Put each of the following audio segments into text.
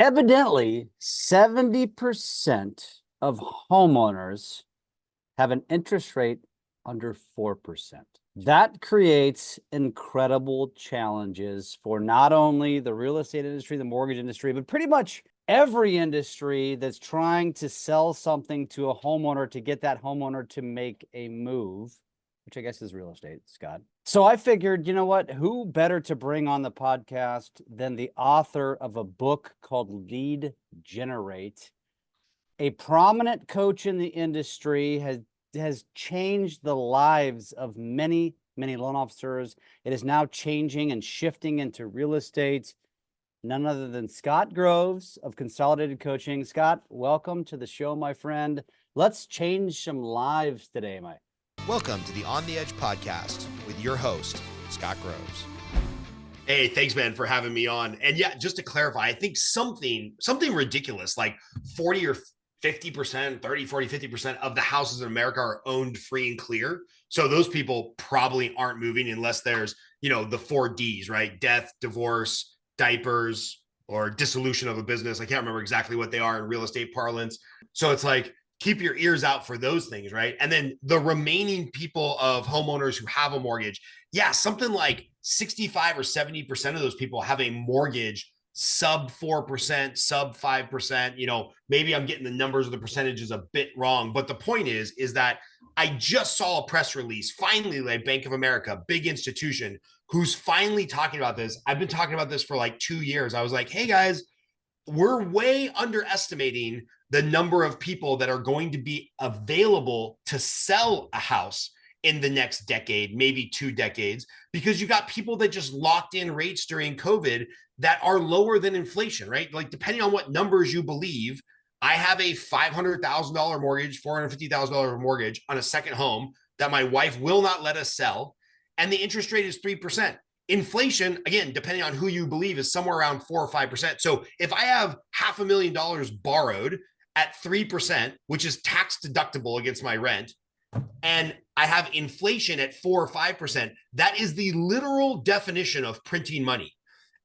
Evidently, 70% of homeowners have an interest rate under 4%. That creates incredible challenges for not only the real estate industry, the mortgage industry, but pretty much every industry that's trying to sell something to a homeowner to get that homeowner to make a move, which I guess is real estate, Scott. So I figured, you know what, who better to bring on the podcast than the author of a book called Lead Generate. A prominent coach in the industry has changed the lives of many loan officers. It is now changing and shifting into real estate. None other than Scott Groves of Consolidated Coaching. Scott, welcome to the show, my friend. Let's change some lives today, Mike. Welcome to the On the Edge podcast with your host, Scott Groves. Hey, thanks, man, for having me on. And yeah, just to clarify, I think something ridiculous like 40 or 50%, 30, 40, 50% of the houses in America are owned free and clear. So those people probably aren't moving unless there's, the 4Ds, right? Death, divorce, diapers, or dissolution of a business. I can't remember exactly what they are in real estate parlance. So it's like, keep your ears out for those things, right? And then the remaining people of homeowners who have a mortgage, something like 65 or 70% of those people have a mortgage sub 4%, sub 5%. Maybe I'm getting the numbers or the percentages a bit wrong, but the point is that I just saw a press release, finally, like Bank of America, big institution, who's finally talking about this. I've been talking about this for like 2 years. I was like, hey guys, we're way underestimating the number of people that are going to be available to sell a house in the next decade, maybe 2 decades, because you got people that just locked in rates during COVID that are lower than inflation, right? Like depending on what numbers you believe, I have a $500,000 mortgage, $450,000 mortgage on a second home that my wife will not let us sell. And the interest rate is 3%. Inflation, again, depending on who you believe, is somewhere around 4 or 5%. So if I have $500,000 borrowed at 3%, which is tax deductible against my rent, and I have inflation at 4 or 5%, that is the literal definition of printing money.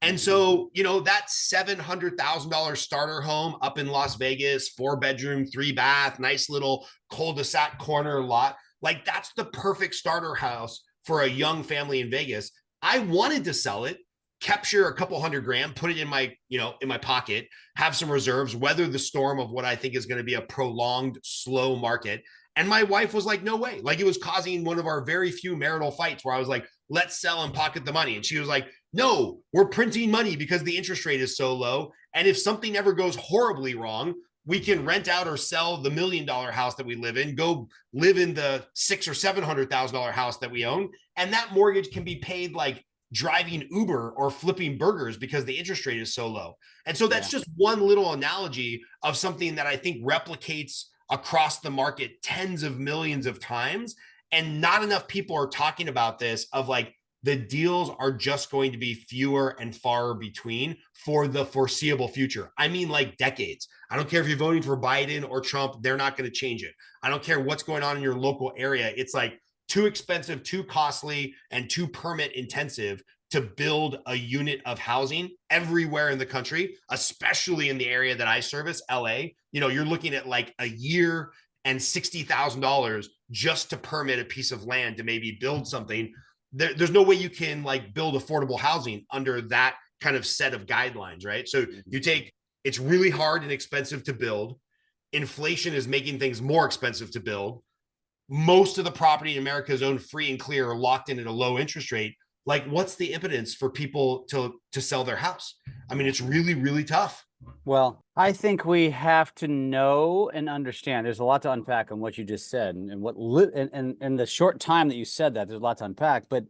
And so, that $700,000 starter home up in Las Vegas, 4-bedroom, 3-bath, nice little cul-de-sac corner lot, like that's the perfect starter house for a young family in Vegas. I wanted to sell it, capture a couple $100,000, put it in my pocket, have some reserves, weather the storm of what I think is going to be a prolonged, slow market. And my wife was like, no way. Like it was causing one of our very few marital fights where I was like, let's sell and pocket the money. And she was like, no, we're printing money because the interest rate is so low. And if something ever goes horribly wrong, we can rent out or sell the $1 million house that we live in, go live in the $600,000 or $700,000 house that we own. And that mortgage can be paid like driving Uber or flipping burgers because the interest rate is so low. And so that's just one little analogy of something that I think replicates across the market tens of millions of times. And not enough people are talking about this of like, the deals are just going to be fewer and far between for the foreseeable future. I mean, like decades. I don't care if you're voting for Biden or Trump, they're not going to change it. I don't care what's going on in your local area. It's like too expensive, too costly, and too permit intensive to build a unit of housing everywhere in the country, especially in the area that I service, LA. You're looking at like a year and $60,000 just to permit a piece of land to maybe build something. There's no way you can like build affordable housing under that kind of set of guidelines, right? So it's really hard and expensive to build. Inflation is making things more expensive to build. Most of the property in America is owned free and clear or locked in at a low interest rate. Like what's the impotence for people to sell their house? I mean, it's really, really tough. Well, I think we have to know and understand. There's a lot to unpack on what you just said, and what and the short time that you said that, there's a lot to unpack. But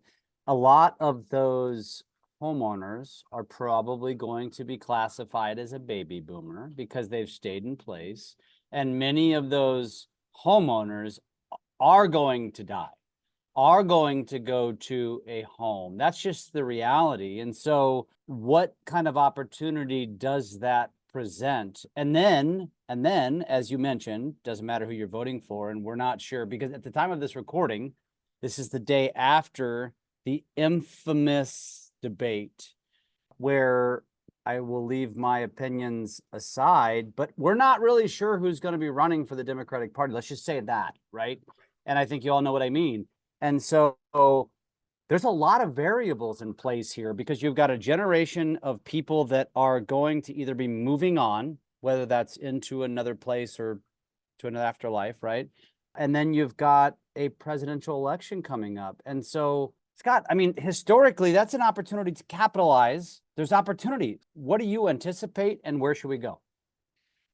a lot of those homeowners are probably going to be classified as a baby boomer because they've stayed in place, and many of those homeowners are going to die, are going to go to a home. That's just the reality. And so what kind of opportunity does that present? And then, as you mentioned, doesn't matter who you're voting for. And we're not sure, because at the time of this recording, this is the day after the infamous debate where I will leave my opinions aside, but we're not really sure who's going to be running for the Democratic Party. Let's just say that, right? And I think you all know what I mean. And so there's a lot of variables in place here because you've got a generation of people that are going to either be moving on, whether that's into another place or to an afterlife, right? And then you've got a presidential election coming up. And so, Scott, I mean, historically, that's an opportunity to capitalize. There's opportunity. What do you anticipate and where should we go?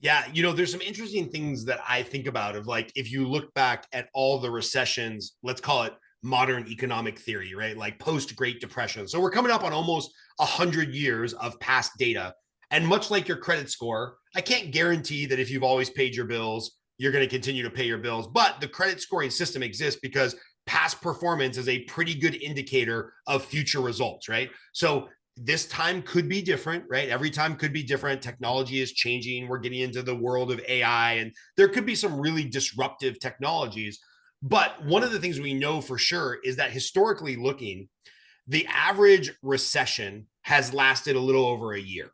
Yeah, there's some interesting things that I think about of like, if you look back at all the recessions, let's call it modern economic theory, right? Like post Great Depression. So we're coming up on almost 100 years of past data. And much like your credit score, I can't guarantee that if you've always paid your bills, you're going to continue to pay your bills. But the credit scoring system exists because past performance is a pretty good indicator of future results, right? So this time could be different, right? Every time could be different. Technology is changing. We're getting into the world of AI, and there could be some really disruptive technologies. But one of the things we know for sure is that historically looking, the average recession has lasted a little over a year.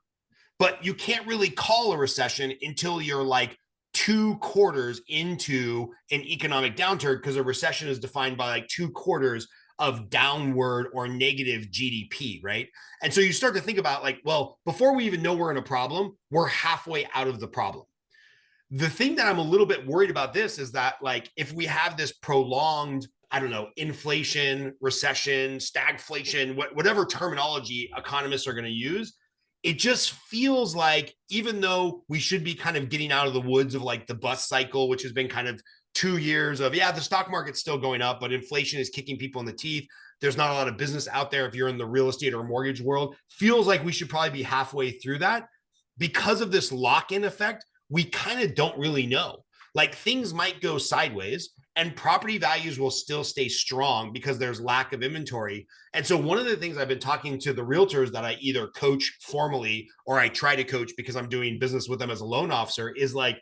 But you can't really call a recession until you're like 2 quarters into an economic downturn, because a recession is defined by like 2 quarters of downward or negative GDP, right? And so you start to think about like, well, before we even know we're in a problem, we're halfway out of the problem. The thing that I'm a little bit worried about this is that like, if we have this prolonged, I don't know, inflation, recession, stagflation, whatever terminology economists are going to use, it just feels like, even though we should be kind of getting out of the woods of like the bust cycle, which has been kind of 2 years of, yeah, the stock market's still going up, but inflation is kicking people in the teeth. There's not a lot of business out there if you're in the real estate or mortgage world. Feels like we should probably be halfway through that. Because of this lock-in effect, we kind of don't really know. Like things might go sideways and property values will still stay strong because there's lack of inventory. And so one of the things I've been talking to the realtors that I either coach formally or I try to coach because I'm doing business with them as a loan officer is like,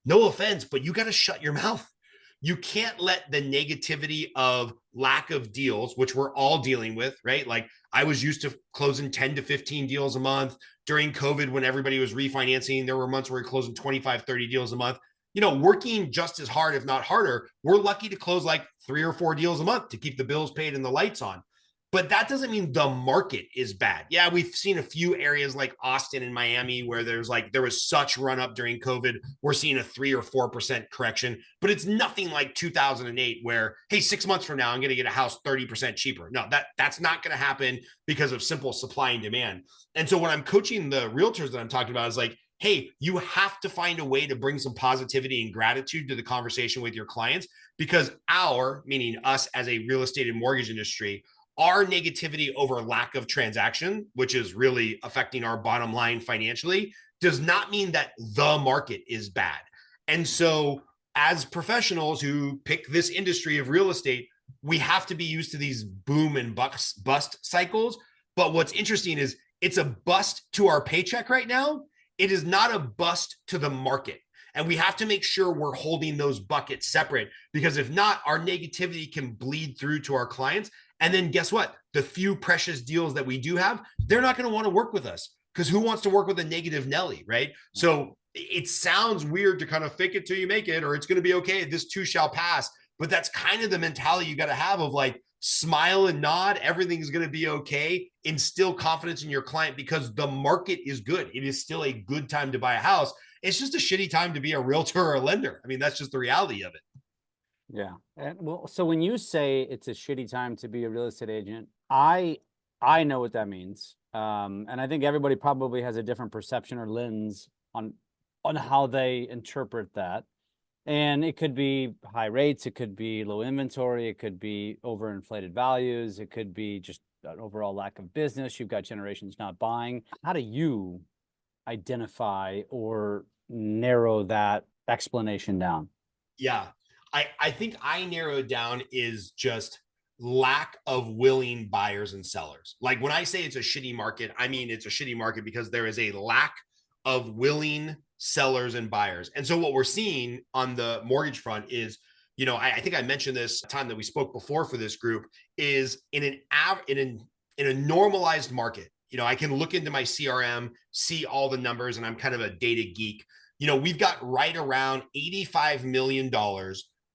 no offense, but you got to shut your mouth. You can't let the negativity of lack of deals, which we're all dealing with, right? Like I was used to closing 10 to 15 deals a month. During COVID, when everybody was refinancing, there were months where we're closing 25, 30 deals a month. Working just as hard, if not harder, we're lucky to close like 3 or 4 deals a month to keep the bills paid and the lights on. But that doesn't mean the market is bad. Yeah, we've seen a few areas like Austin and Miami where there was such run up during COVID. We're seeing a 3 or 4% correction, but it's nothing like 2008 where, hey, 6 months from now, I'm going to get a house 30% cheaper. No, that's not going to happen because of simple supply and demand. And so when I'm coaching the realtors that I'm talking about is like, hey, you have to find a way to bring some positivity and gratitude to the conversation with your clients, because meaning us as a real estate and mortgage industry, our negativity over lack of transaction, which is really affecting our bottom line financially, does not mean that the market is bad. And so as professionals who pick this industry of real estate, we have to be used to these boom and bust cycles. But what's interesting is it's a bust to our paycheck right now. It is not a bust to the market. And we have to make sure we're holding those buckets separate, because if not, our negativity can bleed through to our clients. And then guess what? The few precious deals that we do have, they're not going to want to work with us, because who wants to work with a negative Nelly, right? So it sounds weird to kind of fake it till you make it, or it's going to be okay. This too shall pass. But that's kind of the mentality you got to have of like, smile and nod. Everything's going to be okay. Instill confidence in your client because the market is good. It is still a good time to buy a house. It's just a shitty time to be a realtor or a lender. I mean, that's just the reality of it. Yeah. And well, so when you say it's a shitty time to be a real estate agent, I know what that means. And I think everybody probably has a different perception or lens on how they interpret that. And it could be high rates, it could be low inventory, it could be overinflated values, it could be just an overall lack of business. You've got generations not buying. How do you identify or narrow that explanation down? Yeah. I think I narrowed down is just lack of willing buyers and sellers. Like when I say it's a shitty market, I mean it's a shitty market because there is a lack of willing sellers and buyers. And so what we're seeing on the mortgage front is, I think I mentioned this time that we spoke before for this group, is in a normalized market, I can look into my CRM, see all the numbers, and I'm kind of a data geek. We've got right around $85 million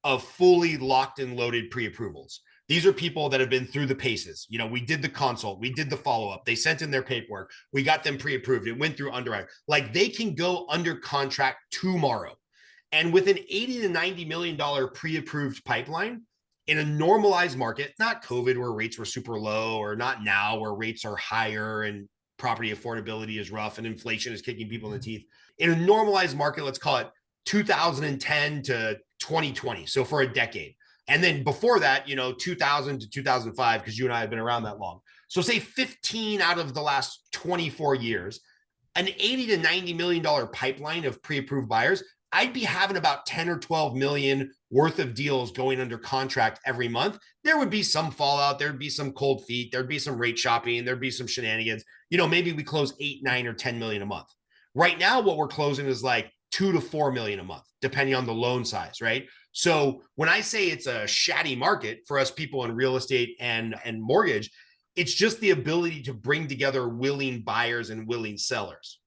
of fully locked and loaded pre-approvals. These are people that have been through the paces. We did the consult, we did the follow-up, they sent in their paperwork, we got them pre-approved, it went through underwriting. Like, they can go under contract tomorrow. And with an $80 to $90 million pre-approved pipeline in a normalized market, not COVID where rates were super low, or not now where rates are higher and property affordability is rough and inflation is kicking people in the teeth. In a normalized market, let's call it 2010 to 2020. So for a decade. And then before that, 2000 to 2005, because you and I have been around that long. So say 15 out of the last 24 years, an $80 to $90 million pipeline of pre-approved buyers, I'd be having about 10 or 12 million worth of deals going under contract every month. There would be some fallout. There'd be some cold feet. There'd be some rate shopping. There'd be some shenanigans. Maybe we close 8, 9, or 10 million a month. Right now, what we're closing is like 2 to 4 million a month, depending on the loan size, right? So when I say it's a shatty market for us people in real estate and mortgage, it's just the ability to bring together willing buyers and willing sellers.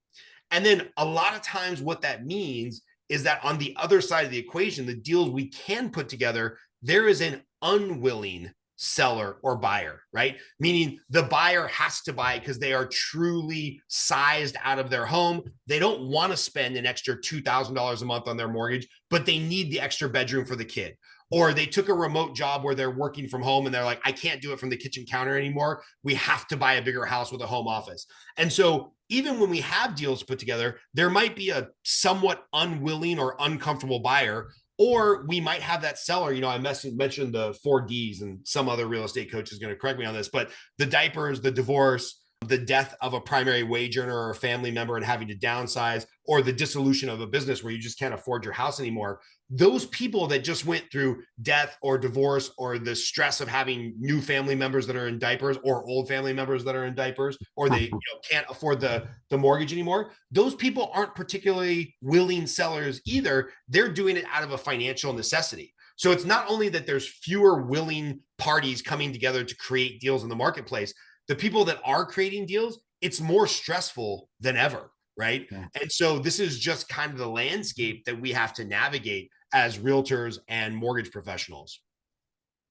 And then a lot of times what that means is that on the other side of the equation, the deals we can put together, there is an unwilling seller or buyer, right? Meaning the buyer has to buy because they are truly sized out of their home. They don't want to spend an extra $2,000 a month on their mortgage, but they need the extra bedroom for the kid. Or they took a remote job where they're working from home and they're like, I can't do it from the kitchen counter anymore. We have to buy a bigger house with a home office. And so even when we have deals put together, there might be a somewhat unwilling or uncomfortable buyer, or we might have that seller. I mentioned the 4Ds, and some other real estate coach is going to correct me on this, but the diapers, the divorce, the death of a primary wage earner or a family member and having to downsize, or the dissolution of a business where you just can't afford your house anymore. Those people that just went through death or divorce, or the stress of having new family members that are in diapers, or old family members that are in diapers, or they can't afford the mortgage anymore. Those people aren't particularly willing sellers either. They're doing it out of a financial necessity. So it's not only that there's fewer willing parties coming together to create deals in the marketplace, the people that are creating deals, it's more stressful than ever, right? Yeah. And so this is just kind of the landscape that we have to navigate as realtors and mortgage professionals.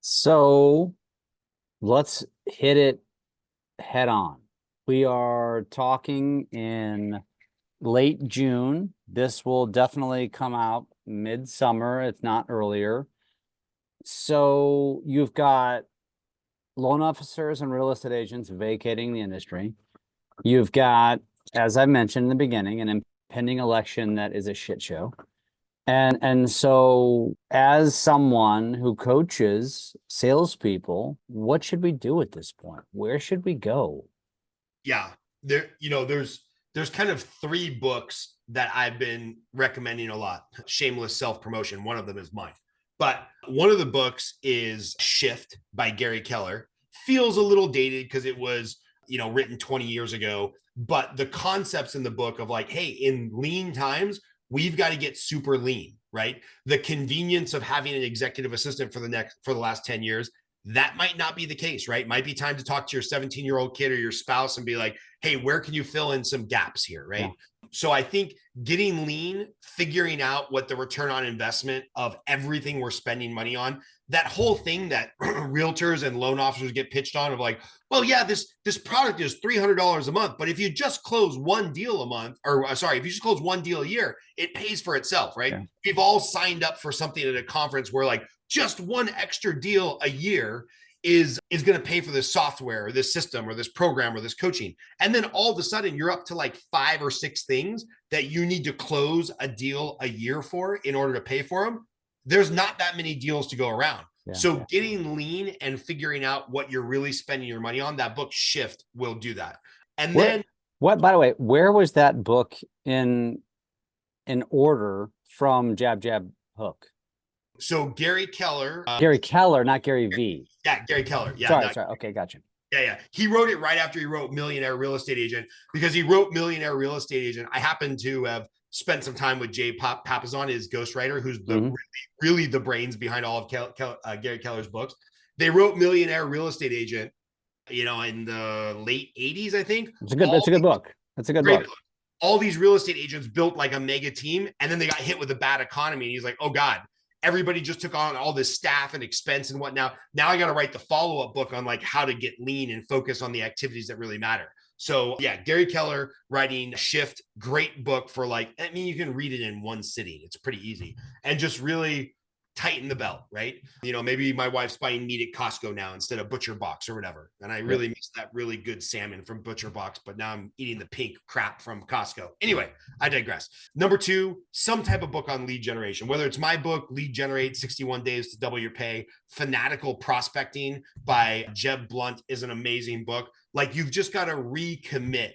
So let's hit it head on. We are talking in late June. This will definitely come out midsummer, if not earlier. So you've got loan officers and real estate agents vacating the industry. You've got, as I mentioned in the beginning, an impending election that is a shit show. And so as someone who coaches salespeople, what should we do at this point? Where should we go? Yeah, there's kind of 3 books that I've been recommending a lot. Shameless self-promotion. One of them is mine. But one of the books is Shift by Gary Keller. Feels a little dated because it was, written 20 years ago. But the concepts in the book of like, hey, in lean times, we've got to get super lean, right? The convenience of having an executive assistant for the last 10 years, that might not be the case, right? Might be time to talk to your 17-year-old kid or your spouse and be like, hey, where can you fill in some gaps here, right? Yeah. So I think getting lean, figuring out what the return on investment of everything we're spending money on, that whole thing that realtors and loan officers get pitched on of like, well, yeah, this product is $300 a month, but if you just close one deal a month, if you just close one deal a year, it pays for itself, right? Yeah. We've all signed up for something at a conference where like just one extra deal a year is going to pay for this software or this system or this program or this coaching. And then all of a sudden you're up to like 5 or 6 things that you need to close a deal a year for in order to pay for them. There's not that many deals to go around. Yeah, so getting lean and figuring out what you're really spending your money on, that book Shift will do that. And then by the way, where was that book in order from Jab, Jab, Hook? So Gary Keller. Gary Keller, not Gary V. Yeah, Gary Keller. Yeah. Sorry. Okay, gotcha. Yeah. He wrote it right after he wrote Millionaire Real Estate Agent, because he wrote Millionaire Real Estate Agent. I happen to have spent some time with Jay Papazon, his ghostwriter, who's the really the brains behind all of Gary Keller's books. They wrote Millionaire Real Estate Agent in the late 80s, I think. It's a good book. It's a good Great book. book. All these real estate agents built like a mega team, and then they got hit with a bad economy. And he's like, oh God, everybody just took on all this staff and expense and whatnot. Now I got to write the follow-up book on like how to get lean and focus on the activities that really matter. So yeah, Gary Keller writing Shift, great book for like, I mean, you can read it in one sitting. It's pretty easy. And just really tighten the belt, right? Maybe my wife's buying meat at Costco now instead of Butcher Box or whatever. And I really miss that really good salmon from Butcher Box, but now I'm eating the pink crap from Costco. Anyway, I digress. Number 2, some type of book on lead generation, whether it's my book, Lead Generate 61 Days to Double Your Pay. Fanatical Prospecting by Jeb Blunt is an amazing book. Like, you've just got to recommit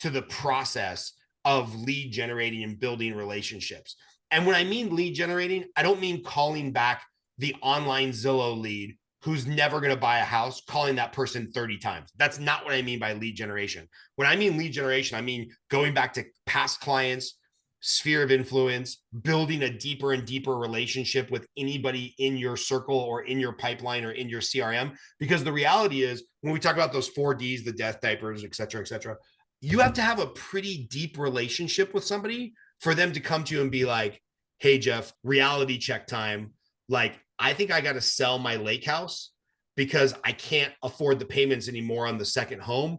to the process of lead generating and building relationships. And when I mean lead generating, I don't mean calling back the online Zillow lead who's never going to buy a house, calling that person 30 times. That's not what I mean by lead generation. When I mean lead generation, I mean going back to past clients, sphere of influence, building a deeper and deeper relationship with anybody in your circle or in your pipeline or in your CRM. Because the reality is, when we talk about those 4Ds, the death diapers, et cetera, you have to have a pretty deep relationship with somebody for them to come to you and be like, hey, Jeff, reality check time. Like, I think I got to sell my lake house because I can't afford the payments anymore on the second home.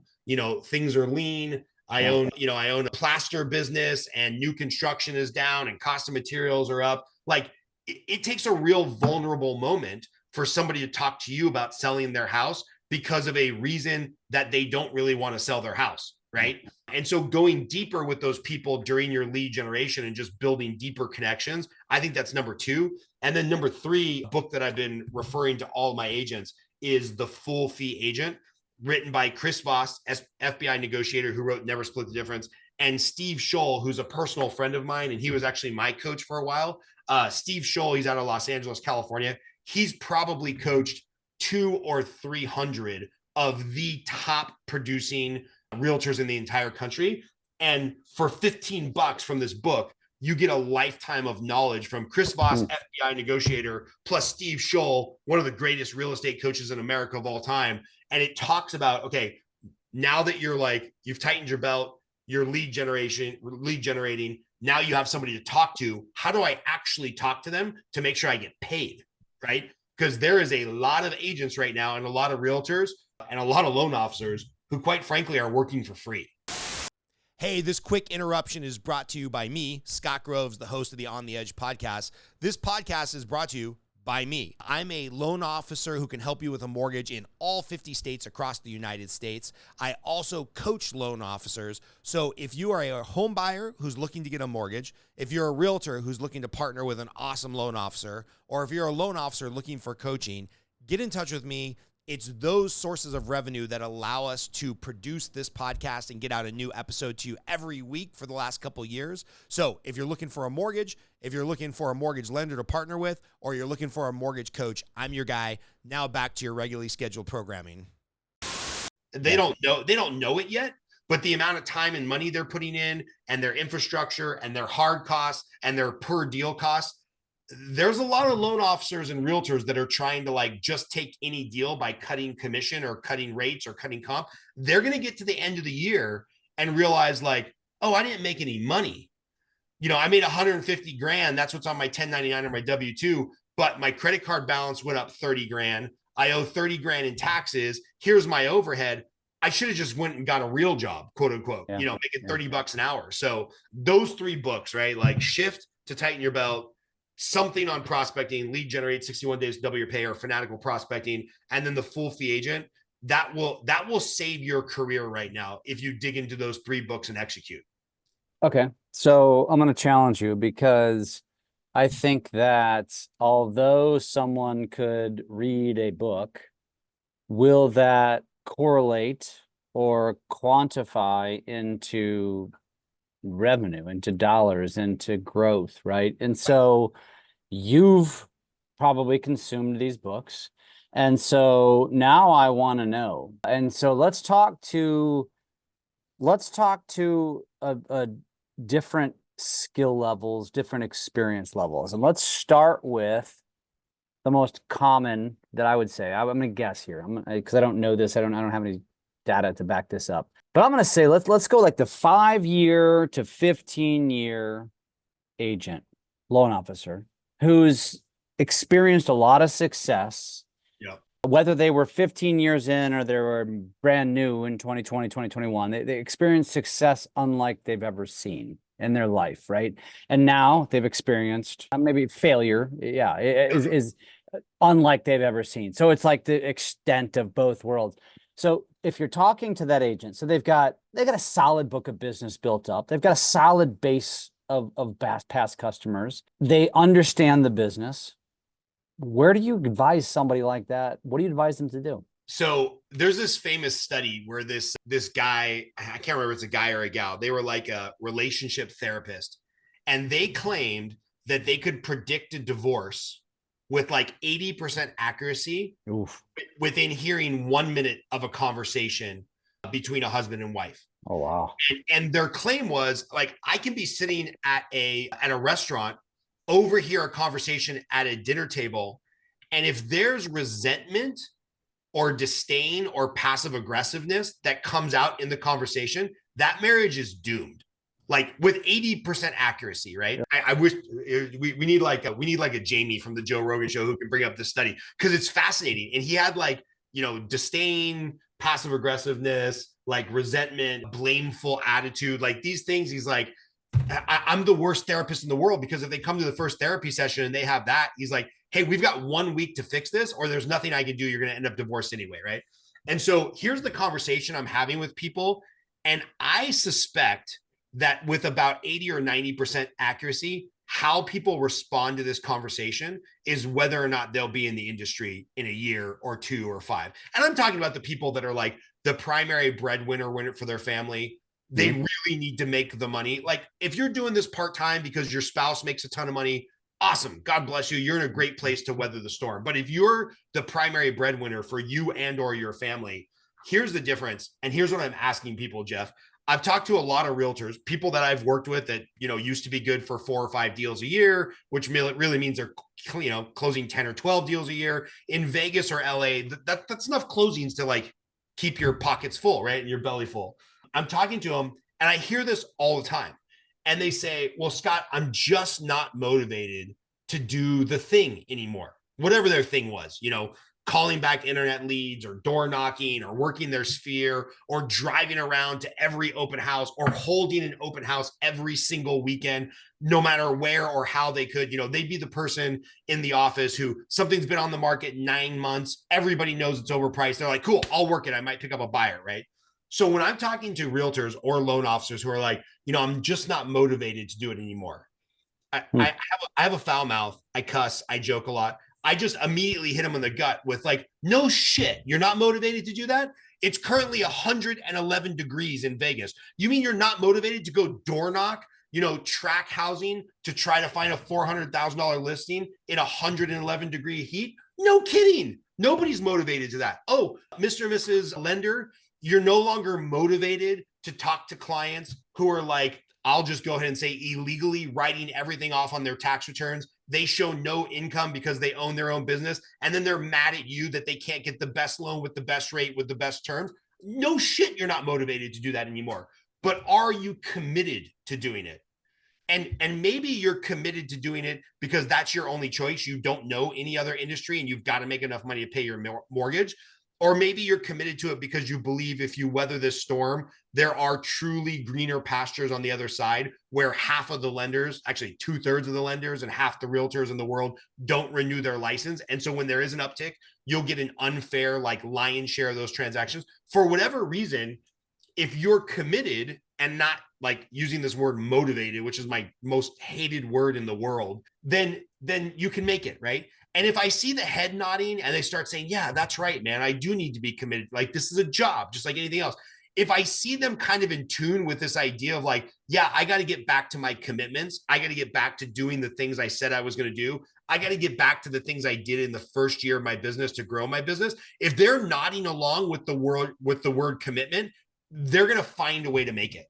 Things are lean. I own a plaster business, and new construction is down and cost of materials are up. Like, it takes a real vulnerable moment for somebody to talk to you about selling their house because of a reason that they don't really want to sell their house. Right. And so going deeper with those people during your lead generation and just building deeper connections, I think that's number 2. And then number 3, book that I've been referring to all my agents is The Full Fee Agent, written by Chris Voss, FBI negotiator who wrote Never Split the Difference, and Steve Scholl, who's a personal friend of mine. And he was actually my coach for a while. Steve Scholl, he's out of Los Angeles, California. He's probably coached 200 or 300 of the top producing realtors in the entire country. And for $15 from this book, you get a lifetime of knowledge from Chris Voss, FBI negotiator, plus Steve Scholl, one of the greatest real estate coaches in America of all time. And it talks about, okay, now that you've tightened your belt, you're lead generating, now you have somebody to talk to. How do I actually talk to them to make sure I get paid, right? Because there is a lot of agents right now and a lot of realtors and a lot of loan officers who, quite frankly, are working for free. Hey, this quick interruption is brought to you by me, Scott Groves, the host of the On the Edge podcast. This podcast is brought to you by me. I'm a loan officer who can help you with a mortgage in all 50 states across the United States. I also coach loan officers. So if you are a home buyer who's looking to get a mortgage, if you're a realtor who's looking to partner with an awesome loan officer, or if you're a loan officer looking for coaching, get in touch with me. It's those sources of revenue that allow us to produce this podcast and get out a new episode to you every week for the last couple of years. So if you're looking for a mortgage, if you're looking for a mortgage lender to partner with, or you're looking for a mortgage coach, I'm your guy. Now back to your regularly scheduled programming. They don't know it yet, but the amount of time and money they're putting in, and their infrastructure and their hard costs and their per deal costs, there's a lot of loan officers and realtors that are trying to just take any deal by cutting commission or cutting rates or cutting comp. They're going to get to the end of the year and realize oh, I didn't make any money. I made 150 grand. That's what's on my 1099 or my W-2, but my credit card balance went up 30 grand. I owe 30 grand in taxes. Here's my overhead. I should have just went and got a real job, quote unquote, making $30 an hour. So those 3 books, right? Like Shift to Tighten Your Belt, something on prospecting, Lead Generate 61 Days to Double Your Pay, or Fanatical Prospecting, and then The Full Fee Agent. That will save your career right now if you dig into those 3 books and execute. Okay. So I'm going to challenge you, because I think that although someone could read a book, will that correlate or quantify into revenue, into dollars, into growth, right? And so you've probably consumed these books. And so now I want to know. And so let's talk to a different skill levels, different experience levels. And let's start with the most common that I would say. I'm going to guess here. Because I don't know this. I don't have any data to back this up. But I'm going to say let's go like the 5-year to 15-year agent, loan officer, who's experienced a lot of success. Yep. Whether they were 15 years in or they were brand new in 2020, 2021, they experienced success unlike they've ever seen in their life, right? And now they've experienced maybe failure, is unlike they've ever seen. So it's like the extent of both worlds. So if you're talking to that agent, so they've got a solid book of business built up. They've got a solid base of past customers. They understand the business. Where do you advise somebody like that? What do you advise them to do? So there's this famous study where this guy, I can't remember if it's a guy or a gal, they were like a relationship therapist, and they claimed that they could predict a divorce with like 80% accuracy. Oof. Within hearing 1 minute of a conversation between a husband and wife. Oh, wow. And their claim was like, I can be sitting at a restaurant, overhear a conversation at a dinner table, and if there's resentment or disdain or passive aggressiveness that comes out in the conversation, that marriage is doomed. Like with 80% accuracy, right? Yeah. I wish we need like a Jamie from the Joe Rogan show who can bring up this study, because it's fascinating. And he had like, disdain, passive aggressiveness, like resentment, blameful attitude, like these things. He's like, I'm the worst therapist in the world, because if they come to the first therapy session and they have that, he's like, hey, we've got 1 week to fix this, or there's nothing I can do. You're going to end up divorced anyway, right? And so here's the conversation I'm having with people. And I suspect that with about 80 or 90% accuracy, how people respond to this conversation is whether or not they'll be in the industry in a year or 2 or 5. And I'm talking about the people that are like the primary breadwinner for their family. They really need to make the money. Like if you're doing this part-time because your spouse makes a ton of money, awesome. God bless you. You're in a great place to weather the storm. But if you're the primary breadwinner for you and or your family, here's the difference. And here's what I'm asking people, Jeff. I've talked to a lot of realtors, people that I've worked with that, used to be good for 4 or 5 deals a year, which really means they're, closing 10 or 12 deals a year in Vegas or LA. That's enough closings to like keep your pockets full, right? And your belly full. I'm talking to them and I hear this all the time. And they say, well, Scott, I'm just not motivated to do the thing anymore. Whatever their thing was, calling back internet leads or door knocking or working their sphere or driving around to every open house or holding an open house every single weekend, no matter where or how they could. They'd be the person in the office who something's been on the market 9 months. Everybody knows it's overpriced. They're like, cool, I'll work it. I might pick up a buyer, right? So when I'm talking to realtors or loan officers who are like, I'm just not motivated to do it anymore. I have a foul mouth. I cuss. I joke a lot. I just immediately hit him in the gut with like, no shit, you're not motivated to do that? It's currently 111 degrees in Vegas. You mean you're not motivated to go door knock, track housing to try to find a $400,000 listing in 111 degree heat? No kidding. Nobody's motivated to that. Oh, Mr. and Mrs. Lender, you're no longer motivated to talk to clients who are like, I'll just go ahead and say illegally writing everything off on their tax returns. They show no income because they own their own business. And then they're mad at you that they can't get the best loan with the best rate with the best terms. No shit, you're not motivated to do that anymore. But are you committed to doing it? And maybe you're committed to doing it because that's your only choice. You don't know any other industry and you've got to make enough money to pay your mortgage. Or maybe you're committed to it because you believe if you weather this storm, there are truly greener pastures on the other side where half of the lenders, actually 2/3 of the lenders and half the realtors in the world don't renew their license. And so when there is an uptick, you'll get an unfair, like lion's share of those transactions. For whatever reason, if you're committed and not like using this word motivated, which is my most hated word in the world, then you can make it, right? And if I see the head nodding and they start saying, yeah, that's right, man, I do need to be committed. Like this is a job, just like anything else. If I see them kind of in tune with this idea of like, yeah, I got to get back to my commitments. I got to get back to doing the things I said I was going to do. I got to get back to the things I did in the first year of my business to grow my business. If they're nodding along with the word commitment, they're going to find a way to make it.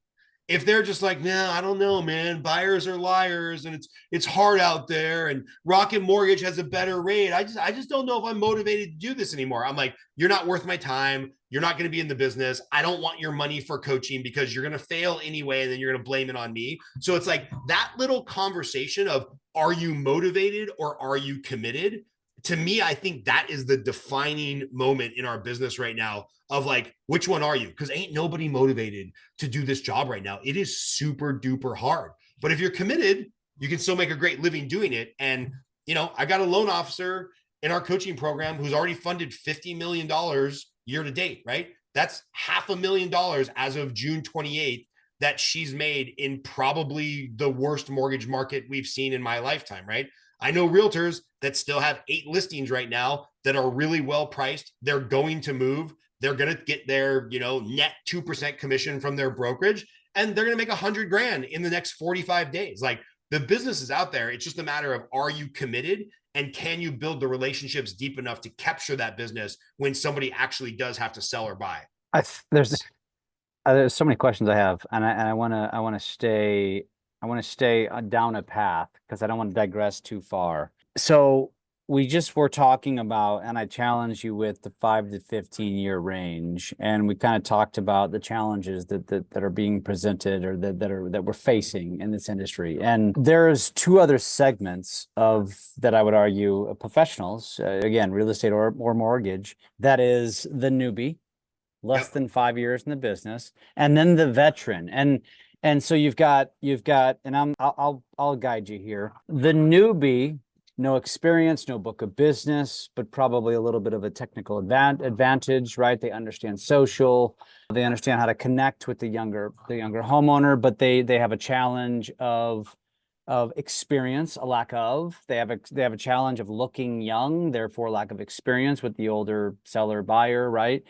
If they're just like, nah, I don't know, man, buyers are liars and it's hard out there and Rocket Mortgage has a better rate. I just don't know if I'm motivated to do this anymore. I'm like, you're not worth my time. You're not going to be in the business. I don't want your money for coaching because you're going to fail anyway and then you're going to blame it on me. So it's like that little conversation of, are you motivated or are you committed? To me, I think that is the defining moment in our business right now of like, which one are you? Because ain't nobody motivated to do this job right now. It is super duper hard. But if you're committed, you can still make a great living doing it. And, I got a loan officer in our coaching program who's already funded $50 million year to date, right? That's $500,000 as of June 28th that she's made in probably the worst mortgage market we've seen in my lifetime, right? I know realtors that still have 8 listings right now that are really well priced. They're going to move. They're going to get their, net 2% commission from their brokerage, and they're going to make $100,000 in the next 45 days. Like, the business is out there. It's just a matter of, are you committed and can you build the relationships deep enough to capture that business when somebody actually does have to sell or buy? There's so many questions I have, and I want to stay down a path because I don't want to digress too far. So we just were talking about, and I challenged you with the 5 to 15 year range, and we kind of talked about the challenges that are being presented or that we're facing in this industry. And there's 2 other segments of that I would argue professionals, again, real estate or mortgage, that is the newbie, less than 5 years in the business, and then the veteran. And so you've got, and I'll guide you here. The newbie, no experience, no book of business, but probably a little bit of a technical advantage, right? They understand social, they understand how to connect with the younger homeowner, but they have a challenge of experience, a lack of. They have a challenge of looking young, therefore lack of experience with the older seller buyer, right?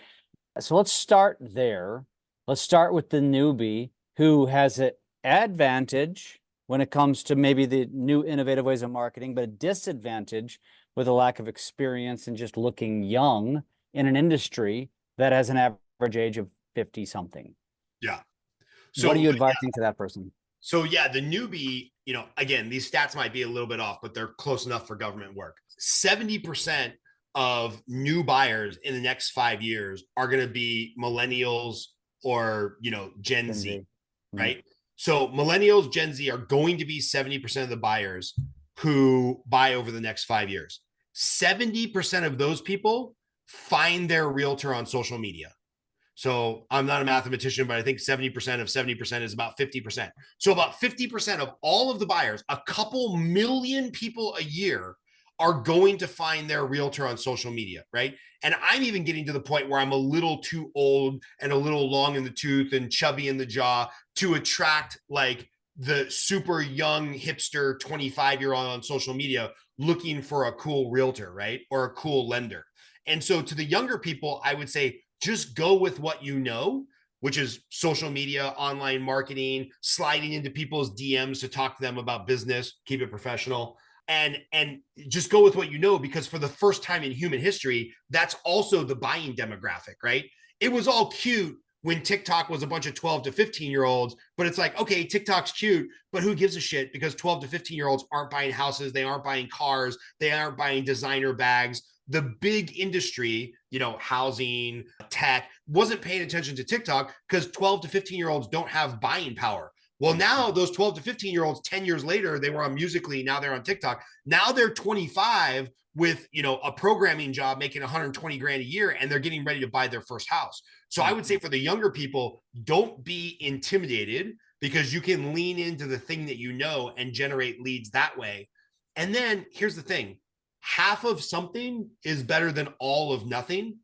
So let's start there. Let's start with the newbie who has an advantage when it comes to maybe the new innovative ways of marketing, but a disadvantage with a lack of experience and just looking young in an industry that has an average age of 50 something. Yeah. So what are you advising to that person? So yeah, the newbie, again, these stats might be a little bit off, but they're close enough for government work. 70% of new buyers in the next 5 years are going to be millennials or, Gen Z, right? So millennials, Gen Z are going to be 70% of the buyers who buy over the next 5 years. 70% of those people find their realtor on social media. So I'm not a mathematician, but I think 70% of 70% is about 50%. So about 50% of all of the buyers, a couple million people a year, are going to find their realtor on social media, right? And I'm even getting to the point where I'm a little too old and a little long in the tooth and chubby in the jaw to attract like the super young hipster 25-year-old on social media looking for a cool realtor, right? Or a cool lender. And so to the younger people, I would say, just go with what you know, which is social media, online marketing, sliding into people's DMs to talk to them about business, keep it professional. And just go with what you know, because for the first time in human history, that's also the buying demographic, right? It was all cute when TikTok was a bunch of 12 to 15-year-olds, but it's like, okay, TikTok's cute, but who gives a shit? Because 12 to 15-year-olds aren't buying houses, they aren't buying cars, they aren't buying designer bags. The big industry, housing, tech, wasn't paying attention to TikTok because 12 to 15-year-olds don't have buying power. Well, now those 12 to 15-year-olds, 10 years later, they were on Musical.ly. Now they're on TikTok. Now they're 25 with, a programming job making 120 grand a year, and they're getting ready to buy their first house. So I would say for the younger people, don't be intimidated, because you can lean into the thing that you know and generate leads that way. And then here's the thing. Half of something is better than all of nothing.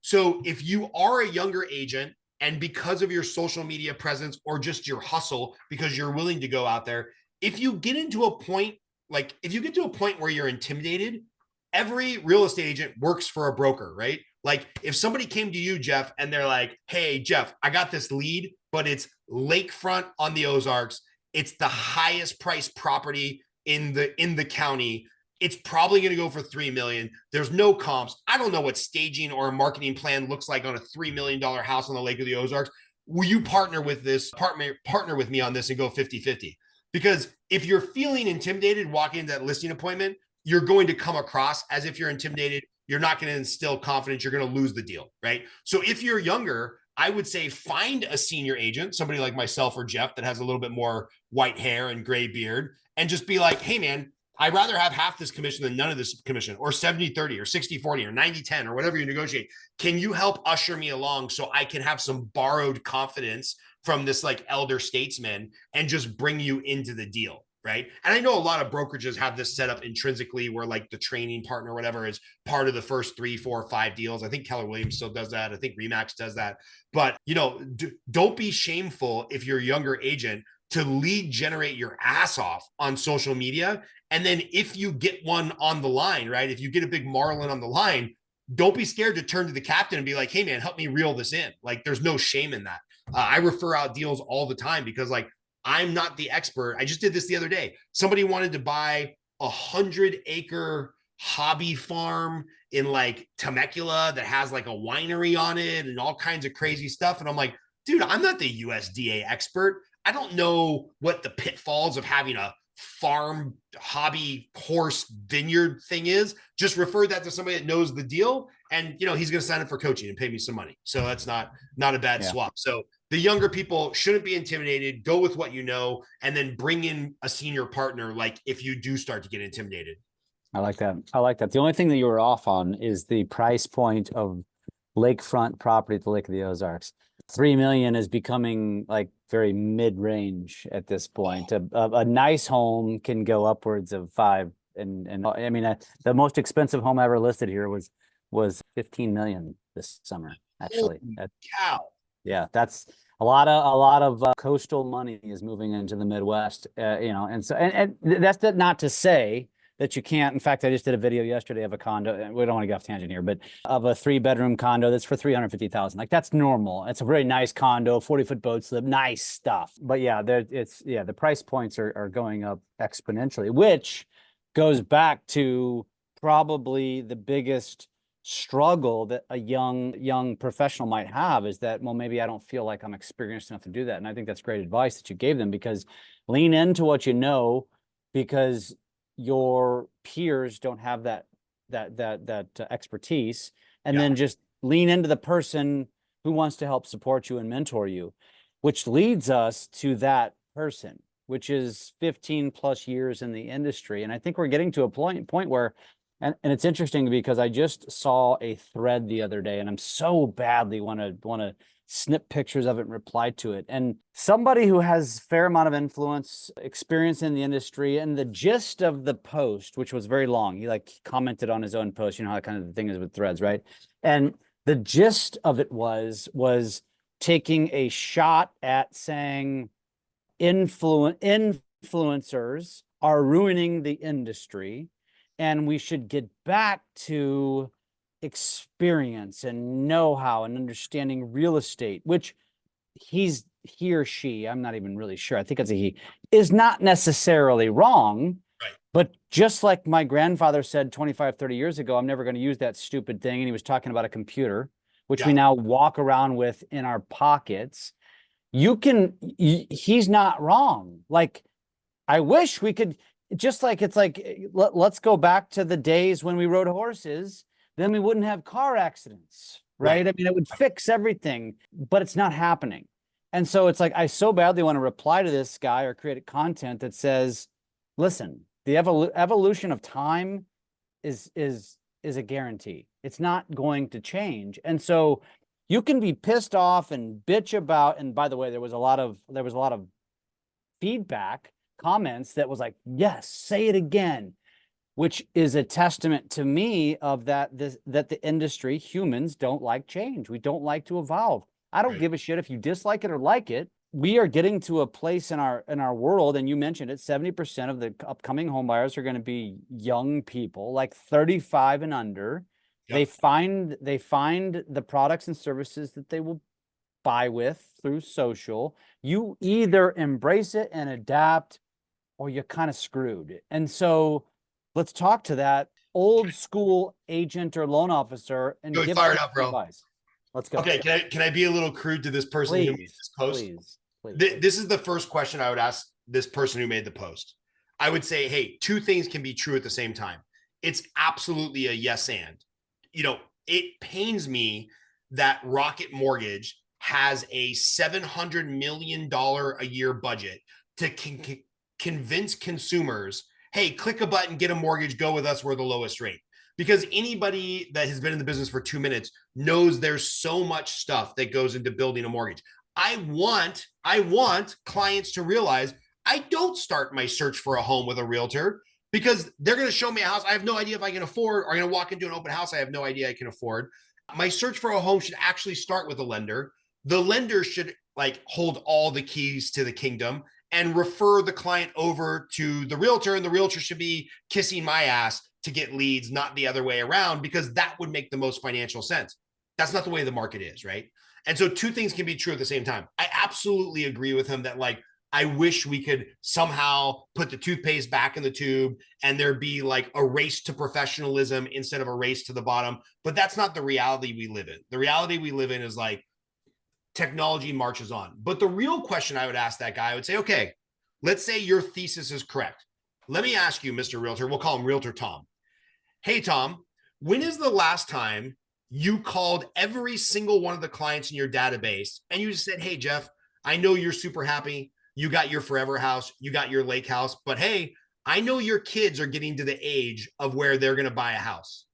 So if you are a younger agent, and because of your social media presence or just your hustle, because you're willing to go out there, if you get to a point where you're intimidated, every real estate agent works for a broker, right? Like if somebody came to you, Jeff, and they're like, hey, Jeff, I got this lead, but it's lakefront on the Ozarks. It's the highest priced property in the county. It's probably going to go for $3 million. There's no comps. I don't know what staging or a marketing plan looks like on a $3 million house on the Lake of the Ozarks. will you partner with this partner with me on this and go 50-50? Because if you're feeling intimidated walking into that listing appointment, you're going to come across as if you're intimidated. You're not going to instill confidence. You're going to lose the deal, right? So if you're younger, I would say find a senior agent, somebody like myself or Jeff that has a little bit more white hair and gray beard, and just be like, hey, man, I'd rather have half this commission than none of this commission, or 70-30 or 60-40 or 90-10 or whatever you negotiate. Can you help usher me along so I can have some borrowed confidence from this like elder statesman and just bring you into the deal? Right. And I know a lot of brokerages have this set up intrinsically where like the training partner or whatever is part of the first 3, 4, 5 deals. I think Keller Williams still does that. I think Remax does that. But, you know, don't be shameful if you're a younger agent to lead generate your ass off on social media. And then if you get one on the line, right, if you get a big marlin on the line, don't be scared to turn to the captain and be like, hey, man, help me reel this in. Like, there's no shame in that. I refer out deals all the time because like, I'm not the expert. I just did this the other day. Somebody wanted to buy 100-acre hobby farm in like Temecula that has like a winery on it and all kinds of crazy stuff. And I'm like, dude, I'm not the USDA expert. I don't know what the pitfalls of having a farm hobby horse vineyard thing is. Just refer that to somebody that knows the deal. And, you know, he's going to sign up for coaching and pay me some money. So that's not a bad swap. So the younger people shouldn't be intimidated. Go with what you know, and then bring in a senior partner. Like if you do start to get intimidated. I like that. I like that. The only thing that you were off on is the price point of lakefront property at the Lake of the Ozarks. 3 million is becoming like very mid-range at this point. A nice home can go upwards of 5. And I mean, the most expensive home ever listed here was 15 million this summer, actually. Cow. Yeah, that's a lot of coastal money is moving into the Midwest, you know, and so and that's not to say that you can't. In fact, I just did a video yesterday of a condo, and we don't want to get off tangent here, but of a 3-bedroom condo that's for 350,000. Like that's normal. It's a very nice condo, 40-foot boat slip, nice stuff. But yeah, the price points are going up exponentially, which goes back to probably the biggest struggle that a young professional might have is that, well, maybe I don't feel like I'm experienced enough to do that. And I think that's great advice that you gave them, because lean into what you know, because your peers don't have that expertise, and then just lean into the person who wants to help support you and mentor you, which leads us to that person, which is 15 plus years in the industry. And I think we're getting to a point where, and it's interesting because I just saw a thread the other day, and I'm so badly want to snip pictures of it and reply to it. And somebody who has a fair amount of influence, experience in the industry, and the gist of the post, which was very long, he like commented on his own post, you know how kind of the thing is with threads, right? And the gist of it was taking a shot at saying influencers are ruining the industry, and we should get back to experience and know-how and understanding real estate, which he or she, I'm not even really sure, I think it's a he, is not necessarily wrong. Right. But just like my grandfather said 25, 30 years ago, I'm never going to use that stupid thing. And he was talking about a computer, which we now walk around with in our pockets. He's not wrong. Like, I wish we could, just like, it's like, let's go back to the days when we rode horses, then we wouldn't have car accidents, right? I mean, it would fix everything, but it's not happening. And so it's like, I so badly want to reply to this guy or create content that says, listen, the evolution of time is a guarantee. It's not going to change. And so you can be pissed off and bitch about, and by the way, there was a lot of feedback comments that was like, yes, say it again, which is a testament to me of that the industry, humans don't like change. We don't like to evolve. I don't give a shit if you dislike it or like it. We are getting to a place in our world, and you mentioned it, 70% of the upcoming home buyers are going to be young people, like 35 and under. They find the products and services that they will buy with through social. You either embrace it and adapt, or you're kind of screwed. And so let's talk to that old school agent or loan officer and give give fired them up, bro. advice. Let's go. Okay, can I be a little crude to this person who made Please, this post? please. This is the first question I would ask this person who made the post. I would say, hey, two things can be true at the same time. It's absolutely a yes and. It pains me that Rocket Mortgage has a $700 million a year budget to convince consumers, hey, click a button, get a mortgage, go with us, we're the lowest rate. Because anybody that has been in the business for 2 minutes knows there's so much stuff that goes into building a mortgage. I want clients to realize I don't start my search for a home with a realtor because they're going to show me a house I have no idea if I can afford, or I'm going to walk into an open house I have no idea I can afford. My search for a home should actually start with a lender. The lender should hold all the keys to the kingdom and refer the client over to the realtor, and the realtor should be kissing my ass to get leads, not the other way around, because that would make the most financial sense. That's not the way the market is, right? And so two things can be true at the same time. I absolutely agree with him that I wish we could somehow put the toothpaste back in the tube and there be a race to professionalism instead of a race to the bottom. But that's not the reality we live in. The reality we live in is technology marches on. But the real question I would ask that guy, I would say, okay, let's say your thesis is correct. Let me ask you, Mr. Realtor, we'll call him Realtor Tom. Hey, Tom, when is the last time you called every single one of the clients in your database and you just said, hey, Jeff, I know you're super happy. You got your forever house, you got your lake house, but hey, I know your kids are getting to the age of where they're going to buy a house.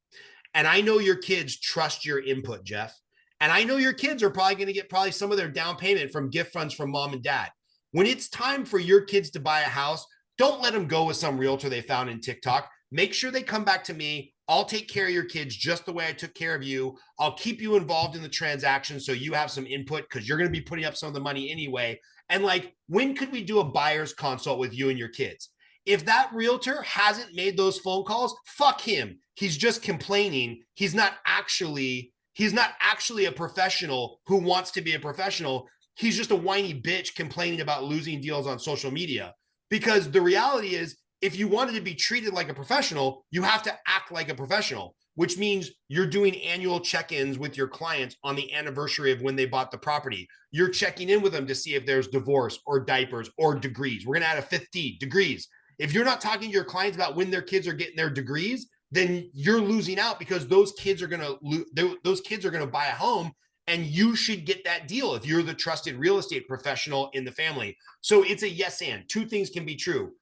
And I know your kids trust your input, Jeff. And I know your kids are probably going to get some of their down payment from gift funds from mom and dad. When it's time for your kids to buy a house, don't let them go with some realtor they found in TikTok. Make sure they come back to me. I'll take care of your kids just the way I took care of you. I'll keep you involved in the transaction so you have some input because you're going to be putting up some of the money anyway. And when could we do a buyer's consult with you and your kids? If that realtor hasn't made those phone calls, fuck him. He's just complaining. He's not actually a professional who wants to be a professional. He's just a whiny bitch complaining about losing deals on social media. Because the reality is, if you wanted to be treated like a professional, you have to act like a professional, which means you're doing annual check-ins with your clients on the anniversary of when they bought the property. You're checking in with them to see if there's divorce or diapers or degrees. We're going to add a fifth D, degrees. If you're not talking to your clients about when their kids are getting their degrees, then you're losing out because those kids are going to buy a home, and you should get that deal if you're the trusted real estate professional in the family. So it's a yes and. Two things can be true.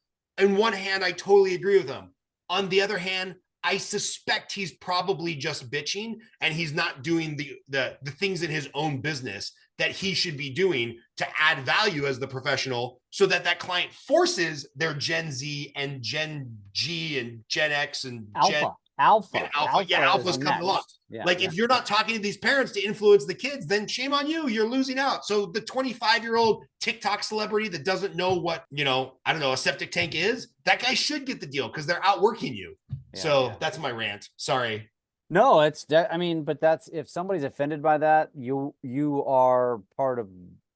On one hand, I totally agree with him. On the other hand, I suspect he's probably just bitching and he's not doing the things in his own business that he should be doing to add value as the professional, so that client forces their Gen Z and Gen G and Gen X and Alpha. Alpha's coming along. Yeah, if you're not talking to these parents to influence the kids, then shame on you. You're losing out. So the 25-year-old TikTok celebrity that doesn't know what, I don't know, a septic tank is, that guy should get the deal because they're outworking you. That's my rant. Sorry. No, but that's, if somebody's offended by that, you are part of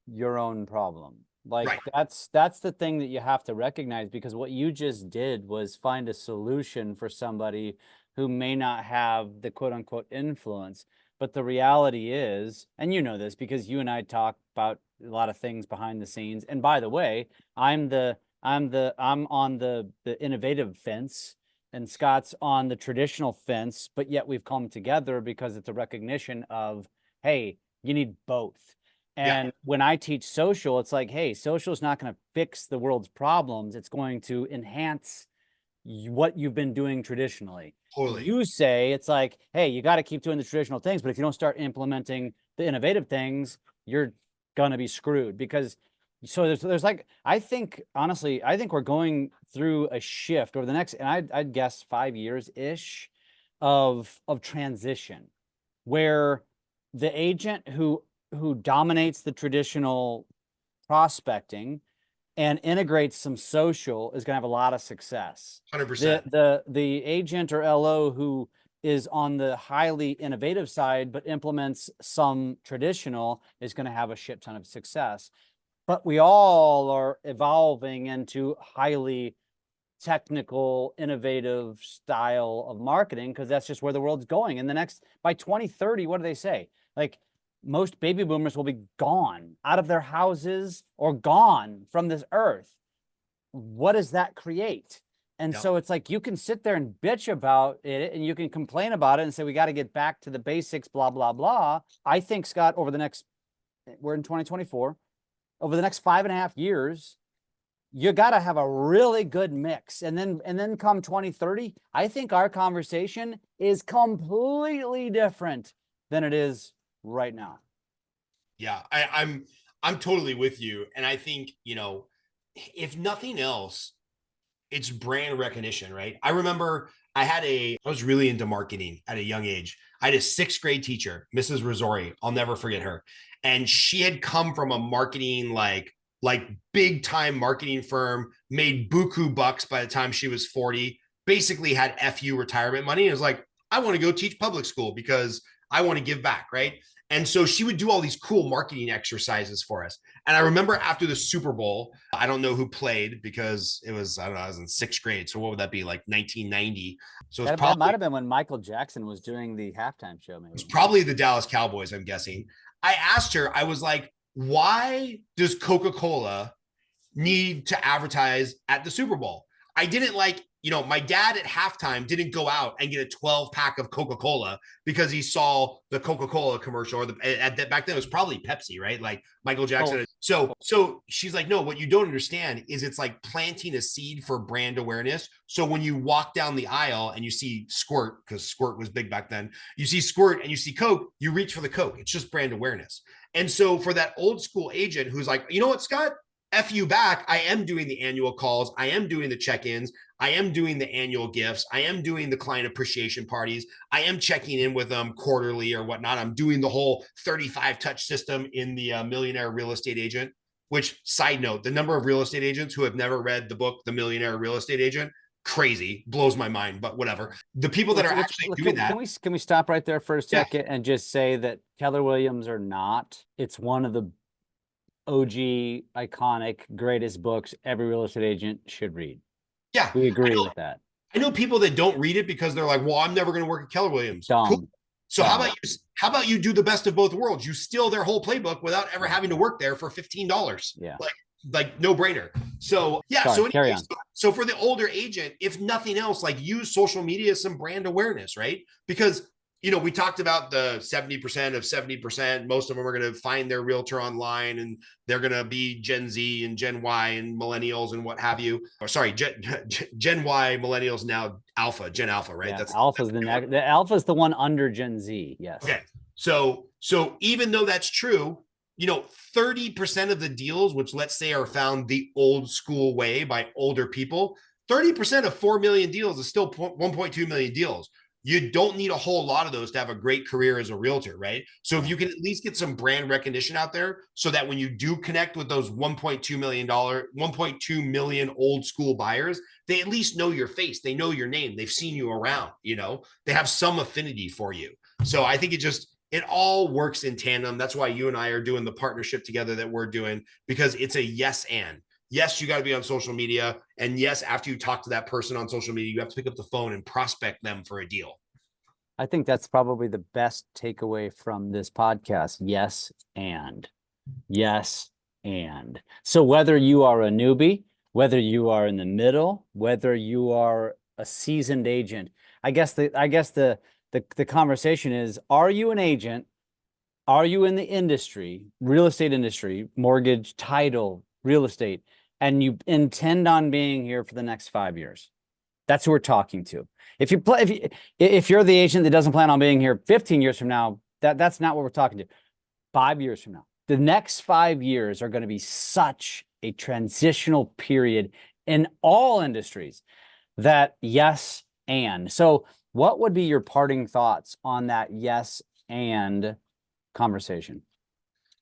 your own problem. Right. That's the thing that you have to recognize, because what you just did was find a solution for somebody who may not have the quote unquote influence. But the reality is, and you know this because you and I talk about a lot of things behind the scenes. And by the way, I'm on the innovative fence, and Scott's on the traditional fence, but yet we've come together because it's a recognition of, hey, you need both. And when I teach social, it's like, hey, social is not going to fix the world's problems. It's going to enhance what you've been doing traditionally. Totally. You say it's like, hey, you got to keep doing the traditional things, but if you don't start implementing the innovative things, you're going to be screwed. Because there's I think we're going through a shift over the next, and I'd guess 5 years ish of transition, where the agent who dominates the traditional prospecting and integrates some social is going to have a lot of success. 100%. The agent or LO who is on the highly innovative side but implements some traditional is going to have a shit ton of success. But we all are evolving into highly technical, innovative style of marketing, because that's just where the world's going. And by 2030, what do they say? most baby boomers will be gone out of their houses or gone from this earth. What does that create? And Yep. so it's like, you can sit there and bitch about it and you can complain about it and say, we got to get back to the basics, blah, blah, blah. I think, Scott, we're in 2024, over the next 5.5 years, you got to have a really good mix. And then come 2030, I think our conversation is completely different than it is right now. Yeah, I'm totally with you. And I think, if nothing else, it's brand recognition, right? I remember I was really into marketing at a young age. I had a 6th grade teacher, Mrs. Rosori. I'll never forget her. And she had come from a marketing, like big time marketing firm, made buku bucks by the time she was 40, basically had FU retirement money. And was like, I want to go teach public school because I want to give back, right? And so she would do all these cool marketing exercises for us. And I remember after the Super Bowl, I don't know who played because it was, I don't know, I was in 6th grade. So what would that be, like 1990? So That might have been when Michael Jackson was doing the halftime show, maybe. It was probably the Dallas Cowboys, I'm guessing. I asked her, I was like, why does Coca-Cola need to advertise at the Super Bowl? I didn't my dad at halftime didn't go out and get a 12-pack of Coca-Cola because he saw the Coca-Cola commercial, or back then it was probably Pepsi, right? Like Michael Jackson. So she's like, no, what you don't understand is it's like planting a seed for brand awareness. So when you walk down the aisle and you see Squirt, because Squirt was big back then, you see Squirt and you see Coke, you reach for the Coke. It's just brand awareness. And so for that old school agent who's like, you know what, Scott? F you back. I am doing the annual calls. I am doing the check-ins. I am doing the annual gifts. I am doing the client appreciation parties. I am checking in with them quarterly or whatnot. I'm doing the whole 35 touch system in the Millionaire Real Estate Agent, which, side note, the number of real estate agents who have never read the book, The Millionaire Real Estate Agent, crazy, blows my mind, but whatever. The people that are actually doing that. Can we stop right there for a second and just say that Keller Williams or not, it's one of the OG, iconic, greatest books every real estate agent should read. Yeah. We agree with that. I know people that don't read it because they're like, well, I'm never going to work at Keller Williams. Dumb. Cool. So Dumb. How about you do the best of both worlds? You steal their whole playbook without ever having to work there for $15. Yeah. Like no brainer. So yeah. Sorry, carry on. So for the older agent, if nothing else, like use social media as some brand awareness, right? Because we talked about the 70% of 70%. Most of them are going to find their realtor online, and they're going to be Gen Z and Gen Y and millennials and what have you. Or sorry, Gen Y, millennials, now Gen Alpha, right? Yeah, the Alpha's the one under Gen Z. Yes. Okay. So even though that's true, 30% of the deals, which let's say are found the old school way by older people, 30% of 4 million deals is still 1.2 million deals. You don't need a whole lot of those to have a great career as a realtor, right? So if you can at least get some brand recognition out there so that when you do connect with those $1.2 million old school buyers, they at least know your face. They know your name. They've seen you around, they have some affinity for you. So I think it all works in tandem. That's why you and I are doing the partnership together that we're doing, because it's a yes and. Yes, you got to be on social media. And yes, after you talk to that person on social media, you have to pick up the phone and prospect them for a deal. I think that's probably the best takeaway from this podcast. Yes, and. Yes, and. So whether you are a newbie, whether you are in the middle, whether you are a seasoned agent, I guess the conversation is, are you an agent? Are you in the industry, real estate industry, mortgage, title, real estate, and you intend on being here for the next 5 years? That's who we're talking to. If you're the agent that doesn't plan on being here 15 years from now, that's not what we're talking to. 5 years from now, the next 5 years are going to be such a transitional period in all industries that yes and. So what would be your parting thoughts on that yes and conversation?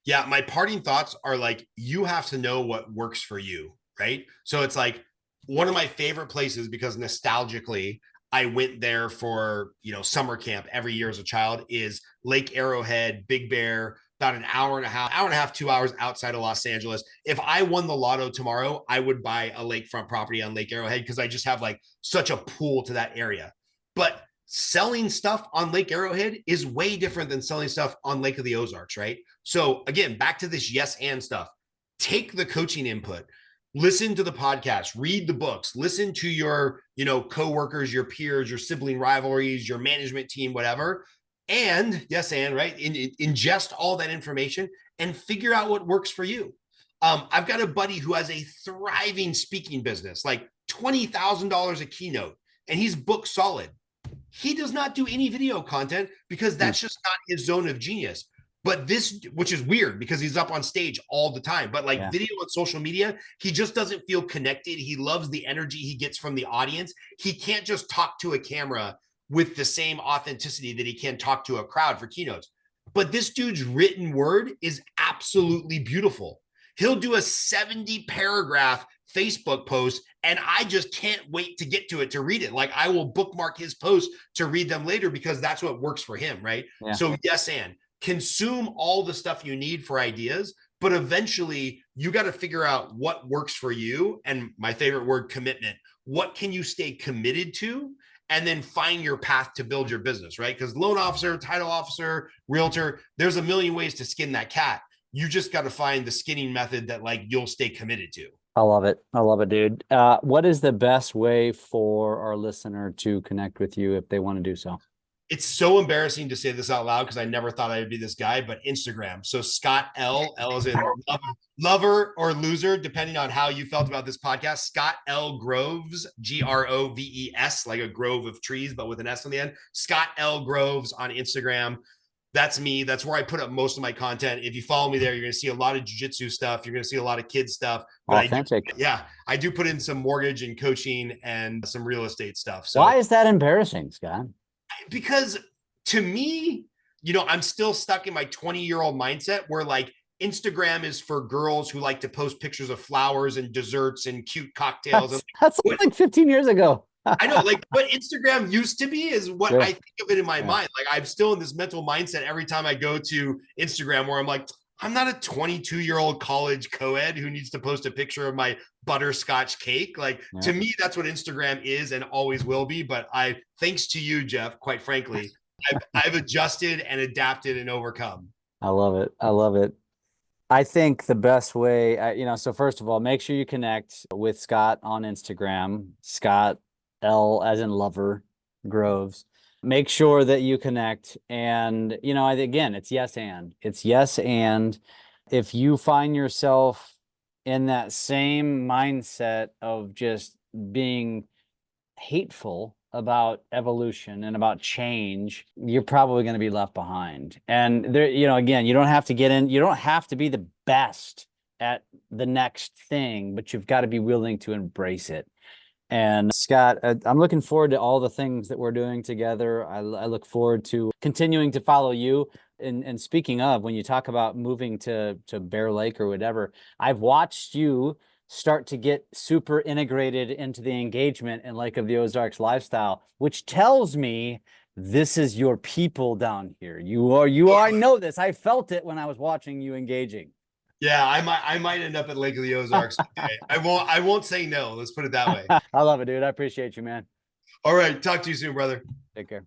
Yeah, my parting thoughts are like, you have to know what works for you, right? So it's like one of my favorite places, because nostalgically, I went there for, summer camp every year as a child, is Lake Arrowhead, Big Bear, about an hour and a half, 2 hours outside of Los Angeles. If I won the lotto tomorrow, I would buy a lakefront property on Lake Arrowhead because I just have like such a pull to that area. But selling stuff on Lake Arrowhead is way different than selling stuff on Lake of the Ozarks, right? So again, back to this yes and stuff. Take the coaching input, listen to the podcast, read the books, listen to your, coworkers, your peers, your sibling rivalries, your management team, whatever. And yes, and right, ingest all that information and figure out what works for you. I've got a buddy who has a thriving speaking business, like $20,000 a keynote, and he's booked solid. He does not do any video content because that's just not his zone of genius. But this, which is weird because he's up on stage all the time, but like video and social media, he just doesn't feel connected. He loves the energy he gets from the audience. He can't just talk to a camera with the same authenticity that he can talk to a crowd for keynotes. But this dude's written word is absolutely beautiful. He'll do a 70 paragraph Facebook post, and I just can't wait to get to it to read it. Like, I will bookmark his post to read them later because that's what works for him, right? Yeah. So yes, and consume all the stuff you need for ideas, but eventually you got to figure out what works for you. And my favorite word, commitment. What can you stay committed to? And then find your path to build your business, right? Because loan officer, title officer, realtor, there's a million ways to skin that cat. You just got to find the skinning method that like you'll stay committed to. I love it. I love it, dude. What is the best way for our listener to connect with you if they want to do so? It's so embarrassing to say this out loud because I never thought I would be this guy, but Instagram. So Scott L is in lover or loser, depending on how you felt about this podcast. Scott L Groves, Groves, like a grove of trees, but with an S on the end. Scott L Groves on Instagram. That's me. That's where I put up most of my content. If you follow me there, you're going to see a lot of jiu-jitsu stuff. You're going to see a lot of kids stuff. But authentic. I do put in some mortgage and coaching and some real estate stuff. So why is that embarrassing, Scott? Because to me, I'm still stuck in my 20-year-old mindset where like Instagram is for girls who like to post pictures of flowers and desserts and cute cocktails. That's like 15 years ago. I know, like what Instagram used to be is what I think of it in my mind. Like I'm still in this mental mindset every time I go to Instagram where I'm like, I'm not a 22-year-old college co-ed who needs to post a picture of my butterscotch cake. Like to me, that's what Instagram is and always will be. But thanks to you, Jeff, quite frankly, I've adjusted and adapted and overcome. I love it. I love it. I think the best way, so first of all, make sure you connect with Scott on Instagram, Scott L as in lover, Groves. Make sure that you connect. And, again, it's yes and. It's yes and. If you find yourself in that same mindset of just being hateful about evolution and about change, you're probably going to be left behind. And there, again, you don't have to you don't have to be the best at the next thing, but you've got to be willing to embrace it. And Scott, I'm looking forward to all the things that we're doing together. I look forward to continuing to follow you. And speaking of, when you talk about moving to Bear Lake or whatever, I've watched you start to get super integrated into the engagement in Lake of the Ozarks lifestyle, which tells me this is your people down here. You are. I know this. I felt it when I was watching you engaging. Yeah, I might end up at Lake of the Ozarks. Okay. I won't say no. Let's put it that way. I love it, dude. I appreciate you, man. All right. Talk to you soon, brother. Take care.